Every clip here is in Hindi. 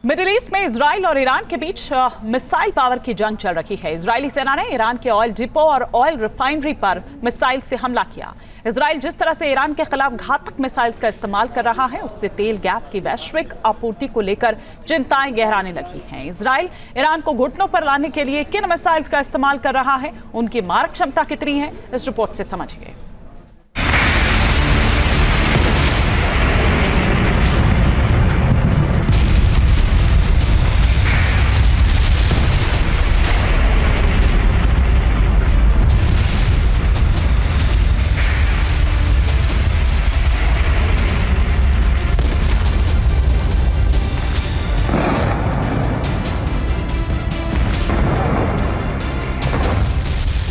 मिडिल ईस्ट में इजराइल और ईरान के बीच मिसाइल पावर की जंग चल रही है। इजरायली सेना ने ईरान के ऑयल डिपो और ऑयल रिफाइनरी पर मिसाइल से हमला किया। इजराइल जिस तरह से ईरान के खिलाफ घातक मिसाइल्स का इस्तेमाल कर रहा है, उससे तेल गैस की वैश्विक आपूर्ति को लेकर चिंताएं गहराने लगी हैं। इजराइल ईरान को घुटनों पर लाने के लिए किन मिसाइल्स का इस्तेमाल कर रहा है, उनकी मारक क्षमता कितनी है, इस रिपोर्ट से समझिए।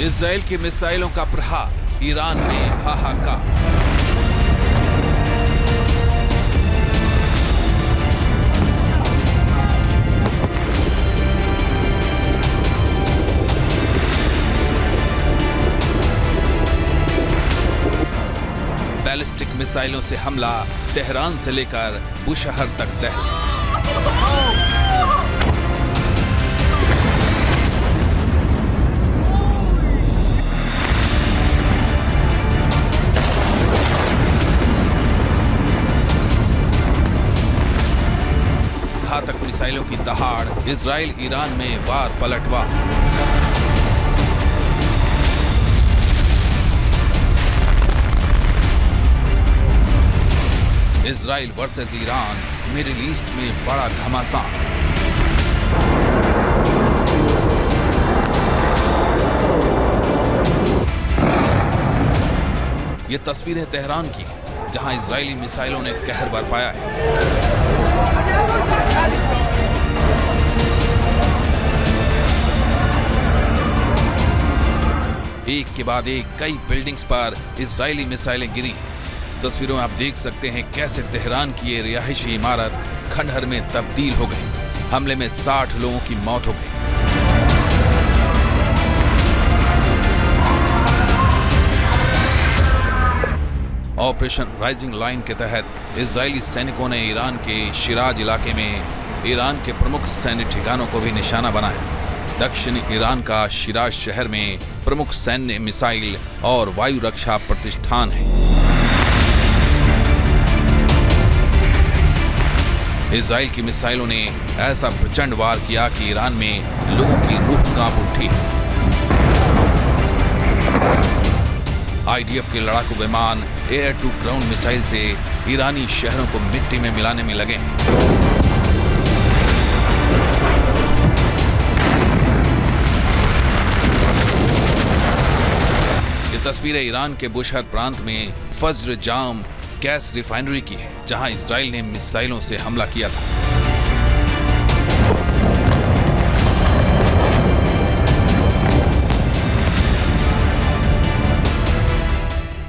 इजराइल की मिसाइलों का प्रहार, ईरान में हाहाकार। बैलिस्टिक मिसाइलों से हमला, तेहरान से लेकर बुशहर तक दहल। घातक मिसाइलों की दहाड़, इजराइल ईरान में वार पलटवार। Israel versus Iran, middle east में बड़ा घमासान। ये तस्वीरें तेहरान की हैं, जहां इजरायली मिसाइलों ने कहर बरपाया है। एक के बाद एक कई बिल्डिंग्स पर इजरायली मिसाइलें गिरी। तस्वीरों में आप देख सकते हैं कैसे तेहरान की ये रिहायशी इमारत खंडहर में तब्दील हो गई। हमले में 60 लोगों की मौत हो गई। ऑपरेशन राइजिंग लाइन के तहत इजरायली सैनिकों ने ईरान के शिराज इलाके में ईरान के प्रमुख सैन्य ठिकानों को भी निशाना बनाया। दक्षिण ईरान का शिराज शहर में प्रमुख सैन्य मिसाइल और वायु रक्षा प्रतिष्ठान है। इजराइल की मिसाइलों ने ऐसा प्रचंड वार किया कि ईरान में लोगों की रूह कांप उठी। आईडीएफ के लड़ाकू विमान एयर टू ग्राउंड मिसाइल से ईरानी शहरों को मिट्टी में मिलाने में लगे। ये तस्वीरें ईरान के बुशहर प्रांत में फज्र जाम गैस रिफाइनरी की है, जहां इजराइल ने मिसाइलों से हमला किया था।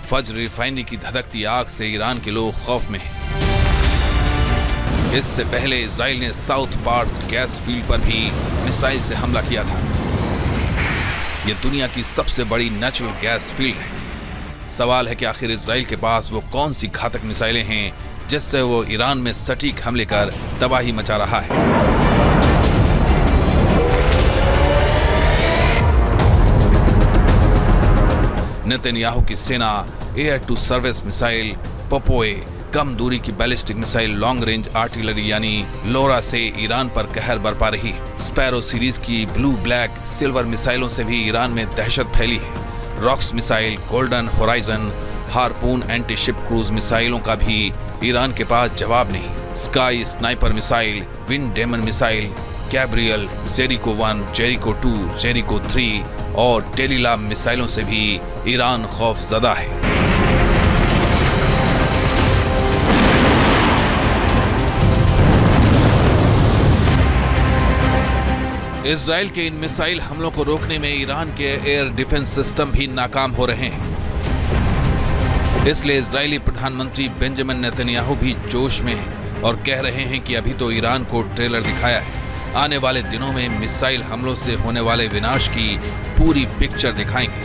फज्र रिफाइनरी की धधकती आग से ईरान के लोग खौफ में हैं। इससे पहले इजराइल ने साउथ पार्स गैस फील्ड पर भी मिसाइल से हमला किया था। यह दुनिया की सबसे बड़ी नेचुरल गैस फील्ड है। सवाल है कि आखिर इजराइल के पास वो कौन सी घातक मिसाइलें हैं जिससे वो ईरान में सटीक हमले कर तबाही मचा रहा है। नेतन्याहू की सेना air to service missile Popeye, कम दूरी की ballistic missile long range artillery यानी लोरा से ईरान पर कहर बरपा रही है। स्पैरो सीरीज की ब्लू ब्लैक सिल्वर मिसाइलों से भी ईरान में दहशत फैली है। Rocks missile, golden horizon, harpoon anti ship cruise मिसाइलों का भी ईरान के पास जवाब नहीं। Sky sniper missile, wind demon missile, Gabriel, Jericho 1, Jericho 2, Jericho 3 और टेलीलाम मिसाइलों से भी ईरान खौफजदा है। इजराइल के इन मिसाइल हमलों को रोकने में ईरान के एयर डिफेंस सिस्टम भी नाकाम हो रहे हैं। इसलिए इजरायली प्रधानमंत्री बेंजामिन नेतन्याहू भी जोश में हैं और कह रहे हैं कि अभी तो ईरान को ट्रेलर दिखाया है, आने वाले दिनों में मिसाइल हमलों से होने वाले विनाश की पूरी पिक्चर दिखाएंगे।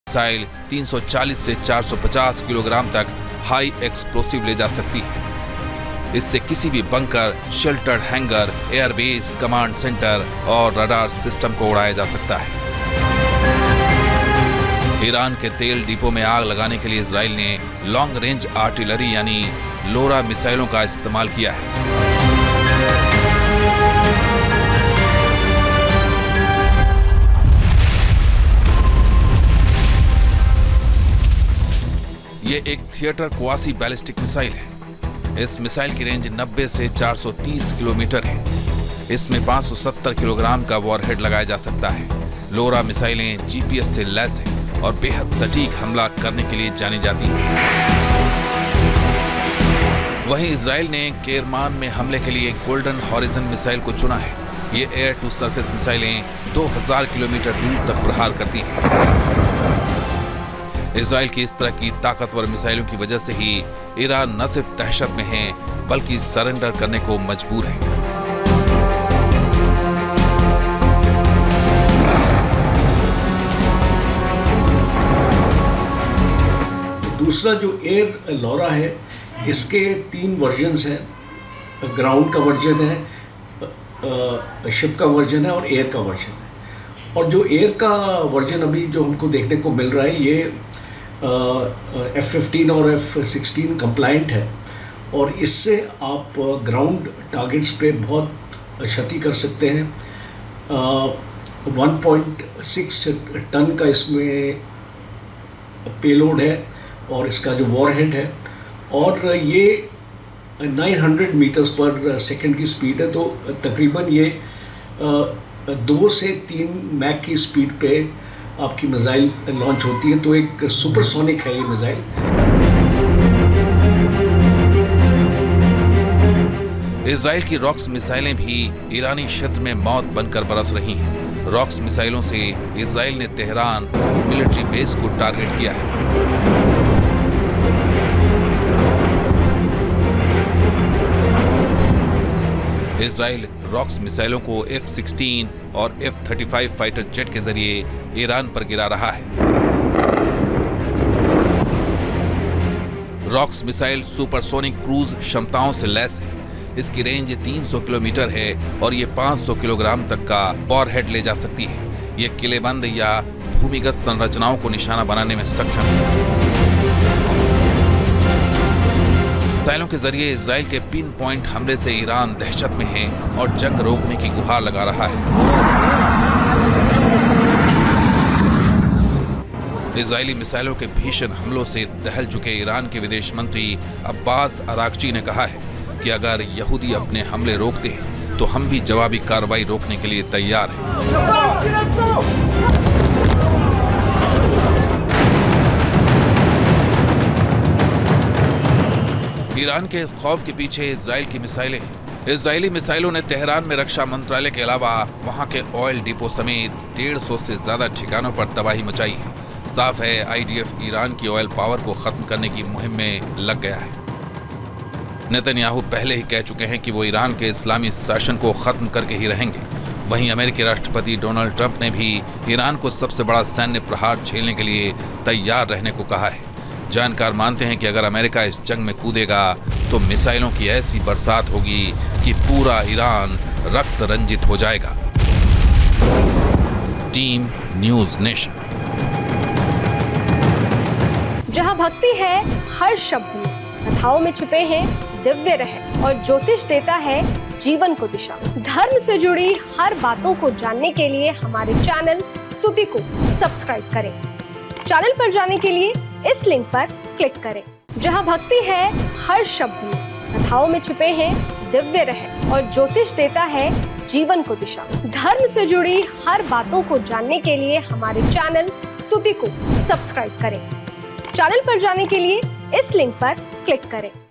मिसाइल 340 से 450 किलोग्राम तक हाई एक्सप्लोसिव ले जा सकती है। इससे किसी भी bunker, sheltered hanger, airbase, command centre और रडार सिस्टम को उड़ाया जा सकता है। ईरान के तेल डिपो में आग लगाने के लिए इजराइल ने लॉन्ग रेंज आर्टिलरी यानी लोरा मिसाइलों का इस्तेमाल किया है। ये एक थिएटर क्वासी बैलिस्टिक मिसाइल है। इस मिसाइल की रेंज 90 से 430 किलोमीटर है। इसमें 570 किलोग्राम का वॉरहेड लगाया जा सकता है। लोरा मिसाइलें जीपीएस से लैस हैं और बेहद सटीक हमला करने के लिए जानी जाती हैं। वहीं इजराइल ने केरमान में हमले के लिए गोल्डन हॉरिजन मिसाइल को चुना है। ये एयर टू सरफेस मिसाइलें 2000 किलोमीटर दूर तक प्रहार करती हैं। इजराइल की इस तरह की ताकतवर मिसाइलों की वजह से ही ईरान न सिर्फ दहशत में है बल्कि सरेंडर करने को मजबूर है। दूसरा जो एयर लोरा है, इसके 3 वर्जन्स हैं। ग्राउंड का वर्जन है, शिप का वर्जन है और एयर का वर्जन है। और जो एयर का वर्जन अभी जो हमको देखने को मिल रहा है, ये F-15 और F-16 कंप्लाइंट है और इससे आप ग्राउंड टारगेट्स पे बहुत क्षति कर सकते हैं। 1.6 टन का इसमें पेलोड है और इसका जो वॉरहेड है, और ये 900 मीटर्स पर सेकंड की स्पीड है। तो तकरीबन ये 2 से 3 मैक की स्पीड पे आपकी मिसाइल लॉन्च होती है। तो एक सुपरसोनिक है ये मिसाइल। इजराइल की रॉक्स मिसाइलें भी ईरानी क्षेत्र में मौत बनकर बरस रही हैं। रॉक्स मिसाइलों से इजराइल ने तेहरान मिलिट्री बेस को टारगेट किया है। इजराइल रॉक्स मिसाइलों को F-16 और F-35 फाइटर जेट के जरिए ईरान पर गिरा रहा है। रॉक्स मिसाइल सुपरसोनिक क्रूज क्षमताओं से लैस है। इसकी रेंज 300 किलोमीटर है और ये 500 किलोग्राम तक का वॉरहेड ले जा सकती है। ये किलेबंद या भूमिगत संरचनाओं को निशाना बनाने में सक्षम है। मिसाइलों के जरिए इजराइल के पिन पॉइंट हमले से ईरान दहशत में है और जंग रोकने की गुहार लगा रहा है। इजरायली मिसाइलों के भीषण हमलों से दहल चुके ईरान के विदेश मंत्री अब्बास अरागची ने कहा है कि अगर यहूदी अपने हमले रोकते हैं तो हम भी जवाबी कार्रवाई रोकने के लिए तैयार हैं। ईरान के इस खौफ के पीछे इजराइल की मिसाइलें हैं। इजरायली मिसाइलों ने तेहरान में रक्षा मंत्रालय के अलावा वहां के ऑयल डिपो समेत 150 से ज्यादा ठिकानों पर तबाही मचाई है। साफ है आईडीएफ ईरान की ऑयल पावर को खत्म करने की मुहिम में लग गया है। नेतन्याहू पहले ही कह चुके हैं कि वो ईरान के इस्लामी शासन को खत्म करके ही रहेंगे। वहीं अमेरिकी राष्ट्रपति डोनाल्ड ट्रंप ने भी ईरान को सबसे बड़ा सैन्य प्रहार झेलने के लिए तैयार रहने को कहा है। जानकार मानते हैं कि अगर अमेरिका इस जंग में कूदेगा तो मिसाइलों की ऐसी बरसात होगी कि पूरा ईरान रक्त रंजित हो जाएगा। Team news nation. जहां भक्ति है हर शब्द में, कथाओं में छुपे हैं दिव्य रहस्य और ज्योतिष देता है जीवन को दिशा। धर्म से जुड़ी हर बातों को जानने के लिए हमारे चैनल स्तुति को सब्सक्राइब करें। चैनल पर जाने के लिए इस लिंक पर क्लिक करें। जहां भक्ति है हर शब्द में, कथाओं में छुपे हैं दिव्य रहस्य और ज्योतिष देता है जीवन को दिशा। धर्म से जुड़ी हर बातों को जानने के लिए हमारे चैनल स्तुति को सब्सक्राइब करें। चैनल पर जाने के लिए इस लिंक पर क्लिक करें।